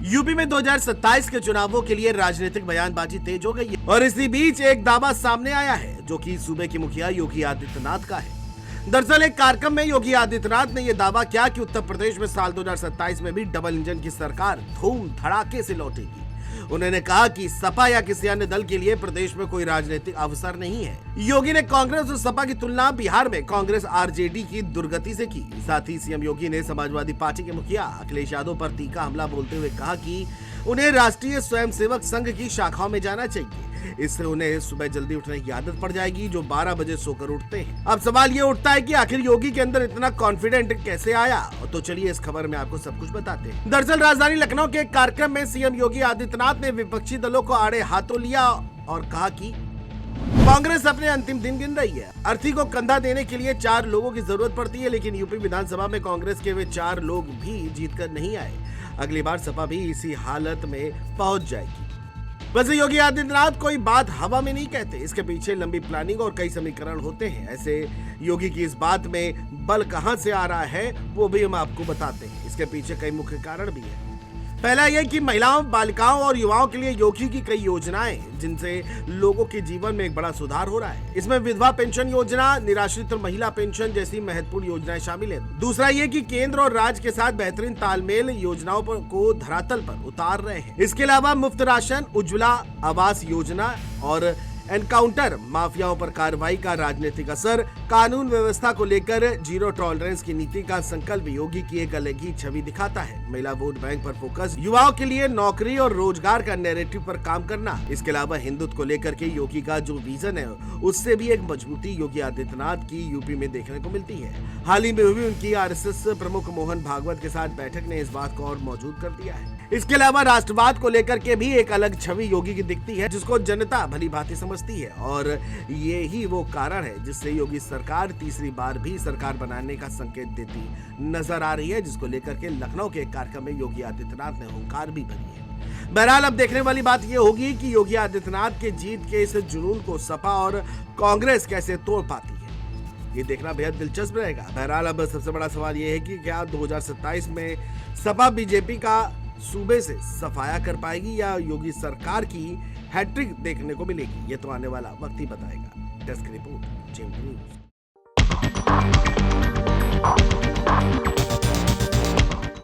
UP में 2027 के चुनावों के लिए राजनीतिक बयानबाजी तेज हो गई है और इसी बीच एक दावा सामने आया है जो कि सूबे के मुखिया योगी आदित्यनाथ का है। दरअसल एक कार्यक्रम में योगी आदित्यनाथ ने यह दावा किया कि उत्तर प्रदेश में साल 2027 में भी डबल इंजन की सरकार धूम धड़ाके से लौटेगी। उन्होंने कहा कि सपा या किसी अन्य दल के लिए प्रदेश में कोई राजनीतिक अवसर नहीं है। योगी ने कांग्रेस और सपा की तुलना बिहार में कांग्रेस आरजेडी की दुर्गति से की। साथ ही सीएम योगी ने समाजवादी पार्टी के मुखिया अखिलेश यादव पर तीखा हमला बोलते हुए कहा कि उन्हें राष्ट्रीय स्वयंसेवक संघ की शाखाओं में जाना चाहिए। इससे उन्हें सुबह जल्दी उठने की आदत पड़ जाएगी जो 12 बजे सोकर उठते हैं। अब सवाल ये उठता है कि आखिर योगी के अंदर इतना कॉन्फिडेंट कैसे आया। तो चलिए इस खबर में आपको सब कुछ बताते हैं। दरअसल राजधानी लखनऊ के एक कार्यक्रम में सीएम योगी आदित्यनाथ ने विपक्षी दलों को आड़े हाथों लिया और कहा कि कांग्रेस अपने अंतिम दिन गिन रही है। अर्थी को कंधा देने के लिए 4 लोगों की जरूरत पड़ती है, लेकिन यूपी विधानसभा में कांग्रेस के वे 4 लोग भी जीतकर नहीं आए। अगली बार सपा भी इसी हालत में पहुंच जाएगी। वैसे योगी आदित्यनाथ कोई बात हवा में नहीं कहते, इसके पीछे लंबी प्लानिंग और कई समीकरण होते हैं। ऐसे योगी की इस बात में बल कहां से आ रहा है वो भी हम आपको बताते हैं। इसके पीछे कई मुख्य कारण भी है। पहला यह कि महिलाओं, बालिकाओं और युवाओं के लिए योगी की कई योजनाएं जिनसे लोगों के जीवन में एक बड़ा सुधार हो रहा है। इसमें विधवा पेंशन योजना, निराश्रित महिला पेंशन जैसी महत्वपूर्ण योजनाएं शामिल है। दूसरा ये कि केंद्र और राज्य के साथ बेहतरीन तालमेल योजनाओं को धरातल पर उतार रहे हैं। इसके अलावा मुफ्त राशन, उज्ज्वला आवास योजना और एनकाउंटर माफियाओं पर कार्रवाई का राजनीतिक असर, कानून व्यवस्था को लेकर जीरो टॉलरेंस की नीति का संकल्प योगी की एक अलग ही छवि दिखाता है। महिला वोट बैंक पर फोकस, युवाओं के लिए नौकरी और रोजगार का नैरेटिव पर काम करना। इसके अलावा हिंदुत्व को लेकर के योगी का जो विजन है उससे भी एक मजबूती योगी आदित्यनाथ की यूपी में देखने को मिलती है। हाल ही में हुई उनकी आरएसएस प्रमुख मोहन भागवत के साथ बैठक ने इस बात को और मौजूद कर दिया है। इसके अलावा राष्ट्रवाद को लेकर के भी एक अलग छवि योगी की दिखती है जिसको जनता भली भांति समझती है और ये ही वो कारण है जिससे योगी सरकार तीसरी बार भी सरकार बनाने का संकेत देती नजर आ रही है, जिसको लेकर के लखनऊ के एक कार्यक्रम में योगी आदित्यनाथ ने हुंकार भी भरी है। बहरहाल अब देखने वाली बात ये होगी कि योगी आदित्यनाथ के जीत के इस जुनून को सपा और कांग्रेस कैसे तोड़ पाती है, ये देखना बेहद दिलचस्प रहेगा। बहरहाल अब सबसे बड़ा सवाल ये है कि क्या 2027 में सपा बीजेपी का सूबे से सफाया कर पाएगी या योगी सरकार की हैट्रिक देखने को मिलेगी, ये तो आने वाला वक्त ही बताएगा। Desk report, JMT news.